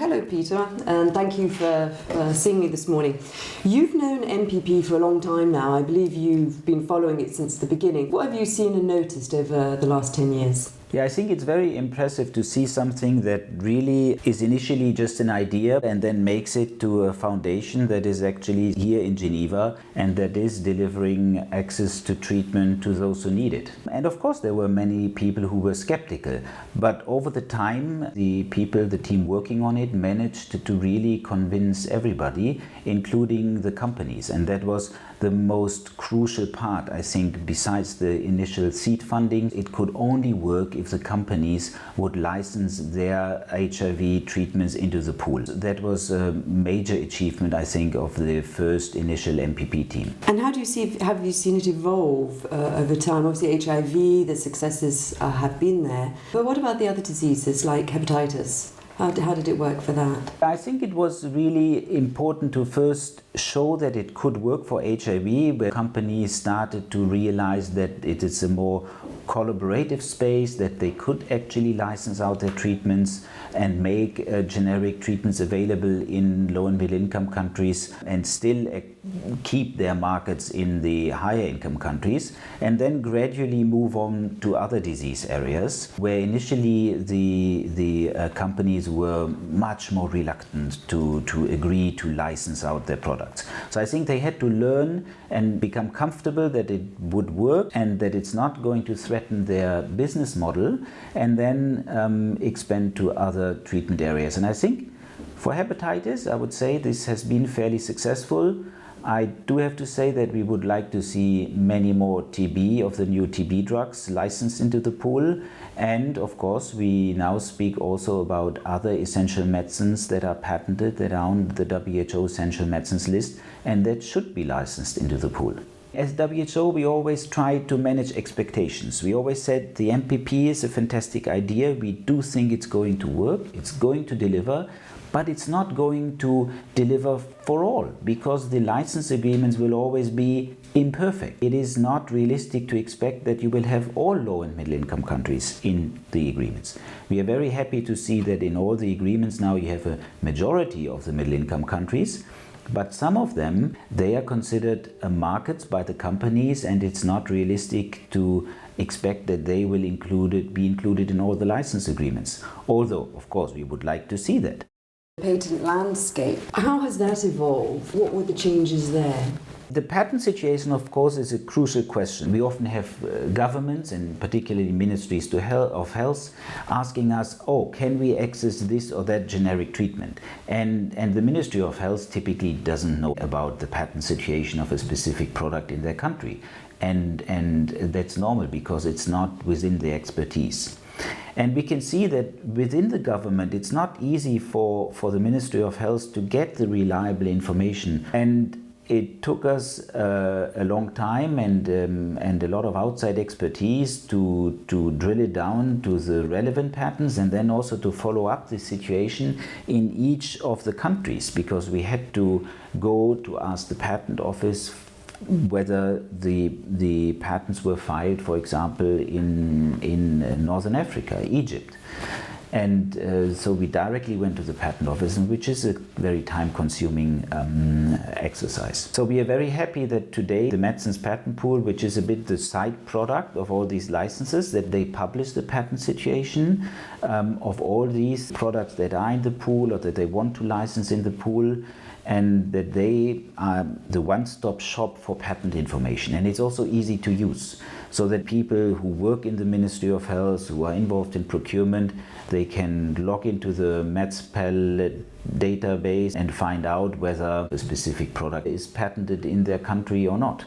Hello, Peter, and thank you for seeing me this morning. You've known MPP for a long time now. I believe you've been following it since the beginning. What have you seen and noticed over the last 10 years? Yeah, I think it's very impressive to see something that really is initially just an idea and then makes it to a foundation that is actually here in Geneva and that is delivering access to treatment to those who need it. And of course there were many people who were skeptical, but over the time the team working on it managed to really convince everybody, including the companies, and that was the most crucial part, I think. Besides the initial seed funding, it could only work if the companies would license their HIV treatments into the pool. That was a major achievement, I think, of the first initial MPP team. And have you seen it evolve over time? Obviously HIV, the successes have been there, but what about the other diseases like hepatitis? How did it work for that? I think it was really important to first show that it could work for HIV, where companies started to realize that it is a more collaborative space, that they could actually license out their treatments and make generic treatments available in low and middle income countries and still keep their markets in the higher income countries, and then gradually move on to other disease areas where initially the companies were much more reluctant to agree to license out their products. So I think they had to learn and become comfortable that it would work and that it's not going to threaten their business model, and then expand to other treatment areas. And I think for hepatitis, I would say this has been fairly successful. I do have to say that we would like to see many more TB of the new TB drugs licensed into the pool. And of course, we now speak also about other essential medicines that are patented, that are on the WHO essential medicines list, and that should be licensed into the pool. As WHO, we always try to manage expectations. We always said the MPP is a fantastic idea. We do think it's going to work, it's going to deliver, but it's not going to deliver for all, because the license agreements will always be imperfect. It is not realistic to expect that you will have all low and middle income countries in the agreements. We are very happy to see that in all the agreements now you have a majority of the middle income countries, but some of them, they are considered markets by the companies, and it's not realistic to expect that they will be included in all the license agreements. Although, of course, we would like to see that. Patent landscape, how has that evolved? What were the changes there? The patent situation, of course, is a crucial question. We often have governments, and particularly Ministries of Health, asking us, oh, can we access this or that generic treatment? And the Ministry of Health typically doesn't know about the patent situation of a specific product in their country. And that's normal, because it's not within their expertise. And we can see that within the government, it's not easy for the Ministry of Health to get the reliable information. And it took us a long time and a lot of outside expertise to drill it down to the relevant patents, and then also to follow up the situation in each of the countries, because we had to go to ask the patent office whether the patents were filed, for example, in Northern Africa, Egypt. And so we directly went to the patent office, which is a very time-consuming exercise. So we are very happy that today the Medicines Patent Pool, which is a bit the side product of all these licenses, that they publish the patent situation of all these products that are in the pool or that they want to license in the pool, and that they are the one-stop shop for patent information. And it's also easy to use, so that people who work in the Ministry of Health, who are involved in procurement, they can log into the MedsPaL database and find out whether a specific product is patented in their country or not.